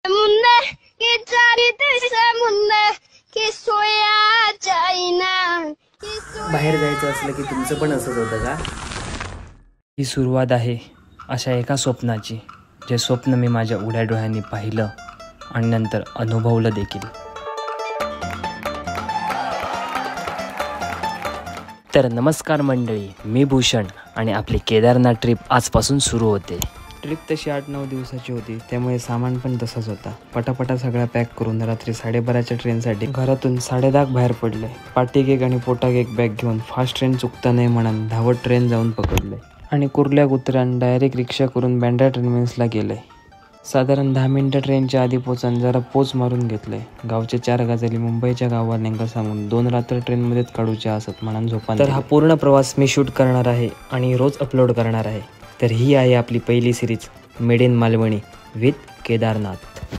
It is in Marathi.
मुन्ने की चारी दिशा मुन्ने की सोया जाईना। बाहेर जायचं असलं की तुमचं पण असंच होतं का? ही सुरुवात आहे अशा एका स्वप्नाची, जे स्वप्न मी माझ्या उघड्या डोळ्यांनी पाहिलं आणि नंतर अनुभवलं देखील. तर नमस्कार मंडळी, मी भूषण आणि आपली केदारनाथ ट्रिप आजपासून सुरू होते. ट्रिप तशी 8-9 दिवसाची होती, त्यामुळे सामान पण तसंच होता. पटापटा सगळा पॅक करून रात्री 12:30च्या ट्रेनसाठी घरातून 10:30 बाहेर पडले. पाटी केक आणि पोटा केक बॅग घेऊन फास्ट ट्रेन चुकता नाही म्हणून धावत ट्रेन जाऊन पकडले आणि कुर्ल्या उतरान डायरेक्ट रिक्षा करून बँड्रा टर्मिनसला गेले. साधारण 10 मिनिटं ट्रेनच्या आधी पोचान जरा पोच मारून घेतले. गावचे 4 गजाली मुंबईच्या गाववाल्यांका सांगून 2 रात्र ट्रेनमध्येच काढूच्या असत म्हणून झोपान. तर हा पूर्ण प्रवास मी शूट करणार आहे आणि रोज अपलोड करणार आहे. तर ही आहे आपली पहिली series made in Malvani with Kedarnath.